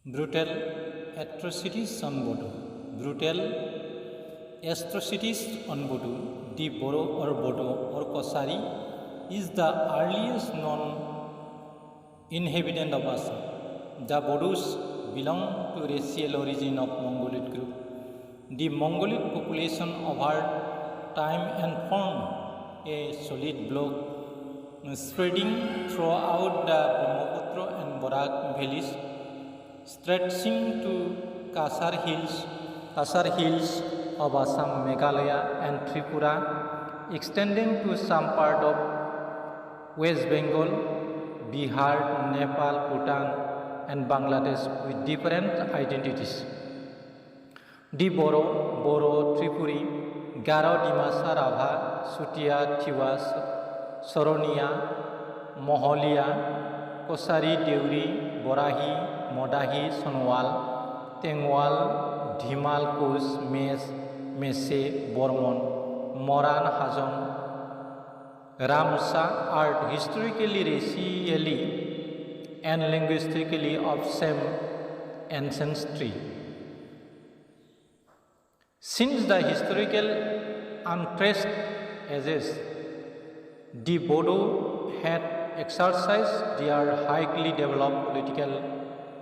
Brutal atrocities on Bodo. Brutal atrocities on Bodo, the Boro or Bodo or Kosari, is the earliest known inhabitant of Assam. The Bodus belong to racial origin of Mongoloid group. The Mongoloid population over time and formed a solid block spreading throughout the Brahmaputra and Barak valleys, stretching to Kasar Hills of Assam, Meghalaya and Tripura, extending to some part of West Bengal, Bihar, Nepal, Bhutan and Bangladesh with different identities. The Boro, Tripuri, Garo, Dimasa, Rabha, Sutia, Tiwas, Soronia, Moholia, Kosari, Deuri, Borahi, Modahi, Sonwal, Tengwal, Dhimal, Kus, Mese, Bormon, Moran, Hazon, Ramsa are historically, racially and linguistically of same ancestry. Since the historical untraced ages, the Bodo had exercised their highly developed political,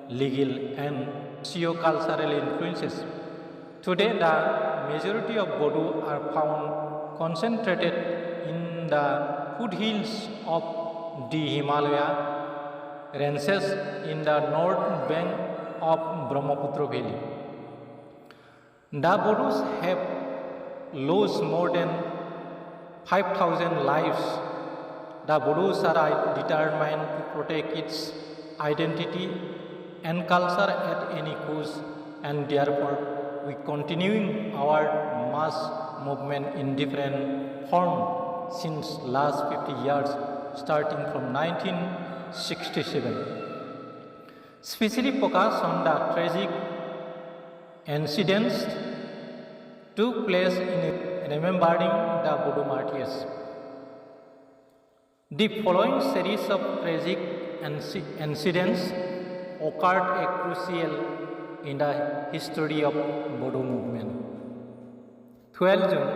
legal and socio-cultural influences. Today, the majority of Bodo are found concentrated in the foothills of the Himalaya ranges in the north bank of Brahmaputra Valley. The Bodos have lost more than 5,000 lives. The Bodos are determined to protect its identity and culture at any cost, and therefore we continuing our mass movement in different form since last 50 years, starting from 1967. Specially focus on the tragic incidents took place in remembering the Bodo martyrs. The following series of tragic incidents occurred a crucial in the history of Bodo movement. 12 June,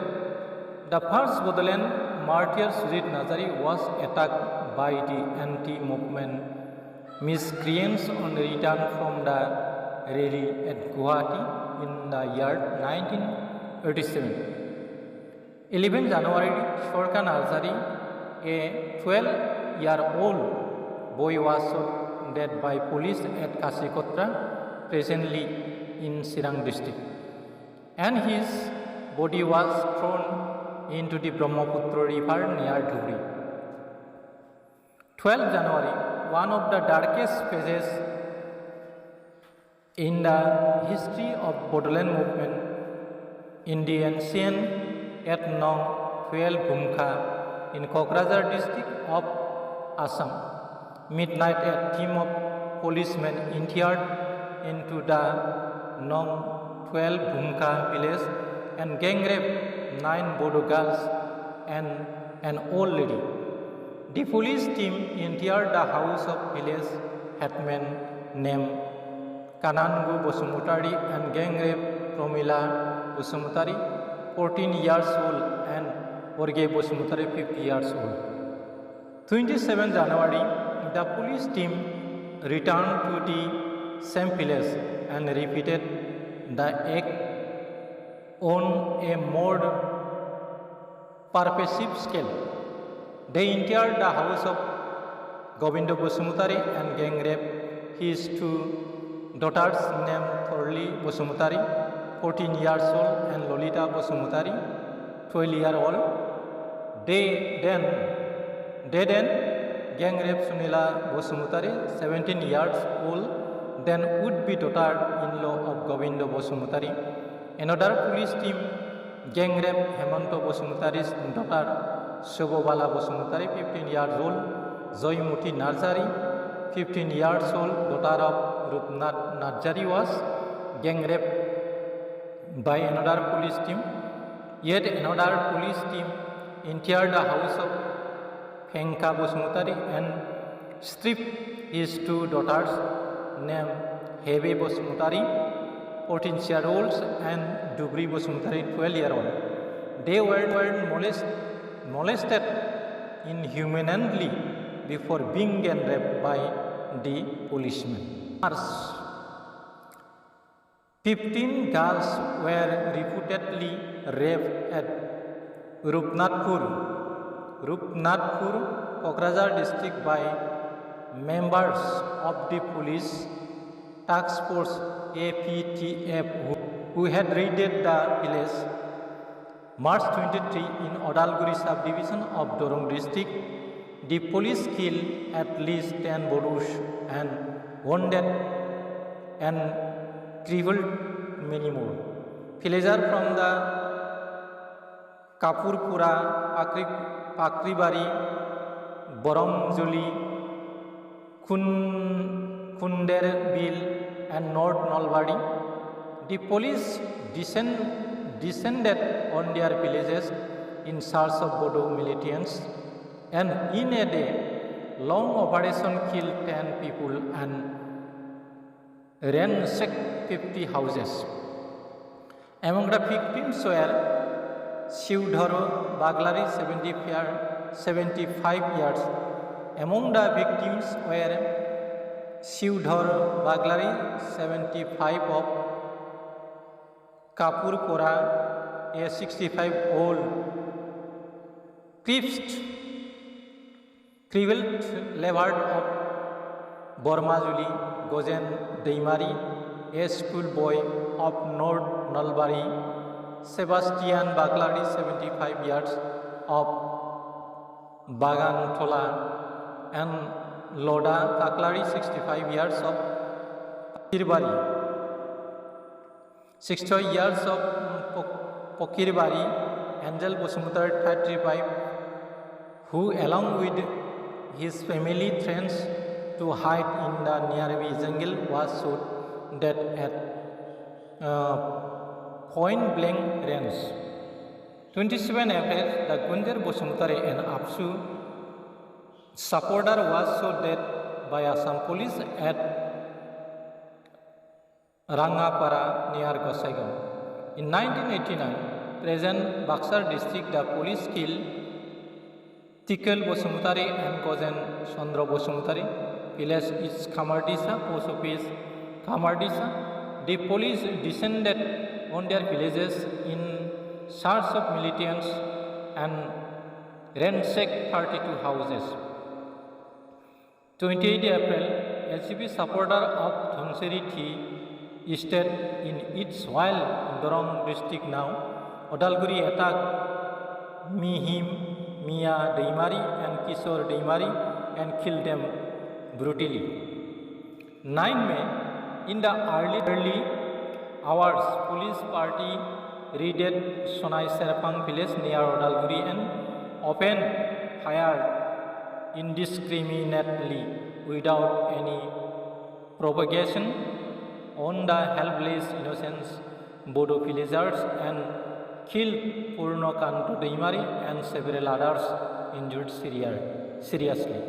the first Bodoland martyr Sujit Nazari was attacked by the anti-movement miscreants on return from the rally at Guwahati in the year 1987. 11 January, Shorka Nazari, a 12-year-old boy, was shot dead by police at Kasikotra, presently in Sirang district, and his body was thrown into the Brahmaputra river near Dhubri. 12 January, one of the darkest phases in the history of Bodoland movement in the ancient at Nong 12 Bhumka in Kokrajhar district of Assam. Midnight, a team of policemen entered into the Nong 12 Bhumka village and gang raped 9 Bodo girls and an old lady. The police team entered the house of village headman named Kanangu Bosumutari and gang raped Promila Bosumutari, 14 years old, and Orge Bosumutari, 50 years old. 27 January, the police team returned to the same village and repeated the act on a more pervasive scale. They entered the house of Govinda Bosumutari and gang raped his 2 daughters named Thorli Bosumutari, 14 years old, and Lolita Bosumutari, 12-year-old. They then gang raped Sunila Bosumutari, 17 years old, then would-be daughter-in-law of Govinda Bosumutari. Another police team gang raped Hemanto Bosumutari's daughter Shobobala Bosumutari, 15 years old. Joymuti Narzari, 15 years old, daughter of Rupnath Narzari, was gang raped by another police team. Yet another police team entered the house of Fenka Bosumutari and stripped his 2 daughters named Hebe Bosumtari, 14-year-olds, and Dubri Bosumtari, 12-year-old. They were molested inhumanly before being raped by the policemen. 15 girls were reportedly raped at Rupnathpur, Kokrajhar district by members of the police task force APTF who had raided the village March 23 in Odalguri subdivision of Dorong district. The police killed at least 10 Bodos and wounded and crippled many more. Villagers from the Kapurpura, Pakribari, Boromjuli, Kunderbil and North Nalbari. The police descended on their villages in search of Bodo militants, and in a day-long operation killed 10 people and ransacked 50 houses. Among the victims were Shivdharo Baglari, 75 years. Among the victims were Shivdharo Baglari, 75 of Kapurpura, a 65-old crippled laborer of Bormajuli, Gojen Deimari, a schoolboy of North Nalbari, Sebastian Baglari, 75 years of Baganthola, and Loda Kaklari, 65 years of Pokirbari. 60 years of Pokirbari, Angel Bosumtari, 35, who along with his family friends to hide in the nearby jungle was shot dead at point blank range. 27 April, the Gunjar Bosumtari and Apsu supporter was shot dead by Assam police at Rangapara near Gosaigao. In 1989, present Baksar district, the police killed Tikal Bosumtari and Gojen Chandra Bosumtari. Village is Khamardisa, post office Khamardisa. The police descended on their villages in search of militants and ransacked 32 houses. 28 April, LCP supporter of Dhanseri stayed in its while Dorong district now. Odalguri attacked Mihim, Mia Deimari and Kishore Deimari and killed them brutally. 9 May, in the early hours, police party raided Sonai Serpang village near Odalguri and opened fire indiscriminately without any provocation on the helpless innocent Bodo villagers and killed Purno Kanto Deimari and several others injured seriously.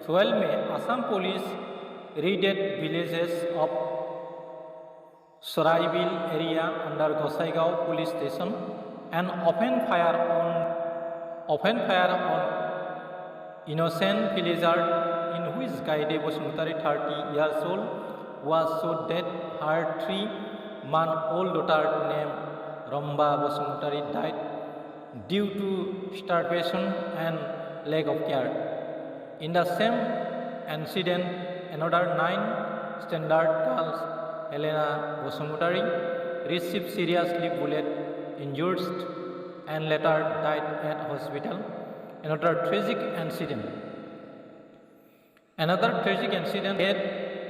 12 May, Assam police raided villages of Soraibil area under Gosaigao police station and opened fire on innocent villager in which Gaide Bosumtari, 30 years old, was shot dead. Her 3-month-old daughter named Romba Bosumtari died due to starvation and lack of care. In the same incident, another 9 standard girls, Helena Bosumtari, received seriously bullet injuries and later died at hospital. Another tragic incident had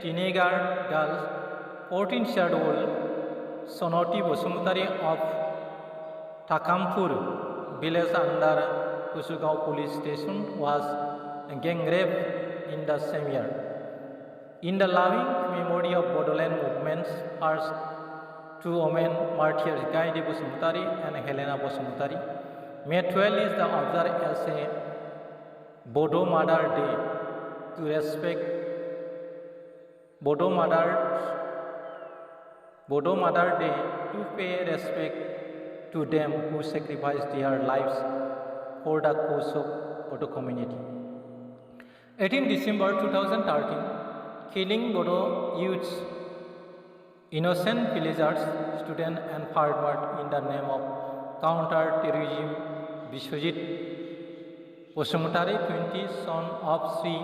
teenager girls, 14-year-old Sonoti Bosumtari of Takampur village under Kusugao police station was gang raped in the same year. In the loving memory of Bodoland movement's first 2 women martyrs, Gaide Bosumtari and Helena Bosumtari, May 12 is observed as a Bodo Mother Day to respect Bodo Mother Day to pay respect to them who sacrificed their lives for the cause of Bodo community. 18 December 2013, killing Bodo youths, innocent villagers, students and farmers in the name of counter-terrorism. Biswajit Basumutari, 20, son of Sri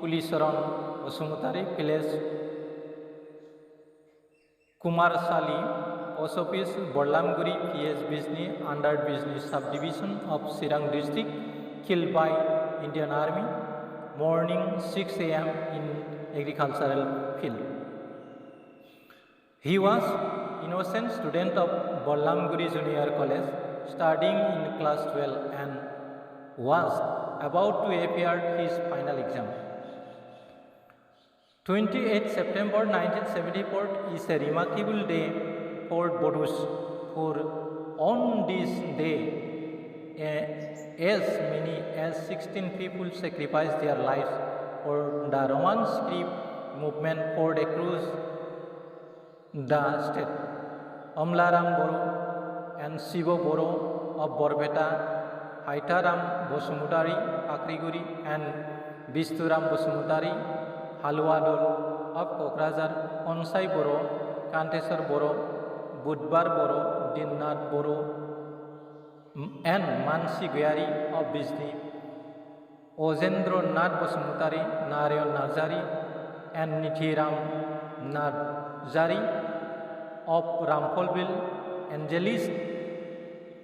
Pulisaran Basumutari, village Kumarsali, Post Office, Borlamguri, PS Bijni, under Business Subdivision of Sirang district, killed by Indian Army, morning 6 a.m. in agricultural field. He was innocent student of Borlamguri Junior College, studying in class 12 and was about to appear his final exam. 28 September 1974 is a remarkable day for Bodus, for on this day, as many as 16 people sacrificed their lives for the Roman script movement poured across the state. Amlaram Boru and Sivo Boro of Borbeta, Haitaram Bosumutari, Akriguri and Bisturam Bosumutari, Halwadol of Kokrajar, Onsai Boro, Kantesar Boro, Budbar Boro, Dinnat Boro, and Mansi Gyari of Bijni, Ozendro Nath Bosumutari, Narayan Nazari, and Nithiram Nazari of Ramfolville, Angelis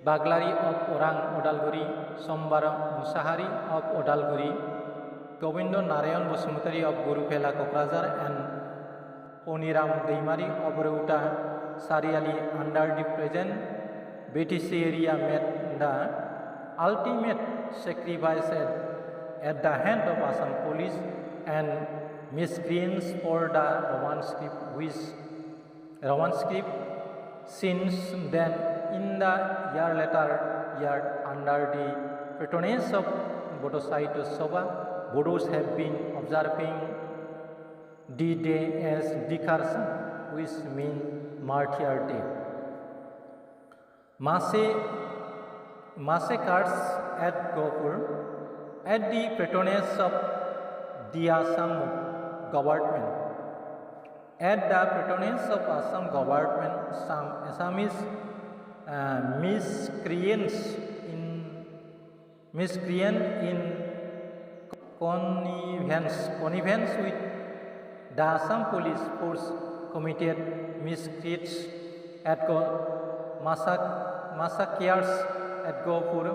Baglari of Orang Odalguri, Sombara Musahari of Odalguri, Govindo Narayan Bosumutari of Gurupela Kokrajar, and Poniram Deimari of Reuta Sariali under the present British area made the ultimate sacrifice at the hand of Assam police and miscreants for the Roman script. Since then, in the later year, under the patronage of Bodosaito Soba, Bodos have been observing the day as Dikarsan, which means Martyr Day. Massacres at Gopur at the patronage of the Assam government. At the patronage of Assam government, some Assamese miscreants in connivance with the Assam police force committed miscreants at massacres at Gopur.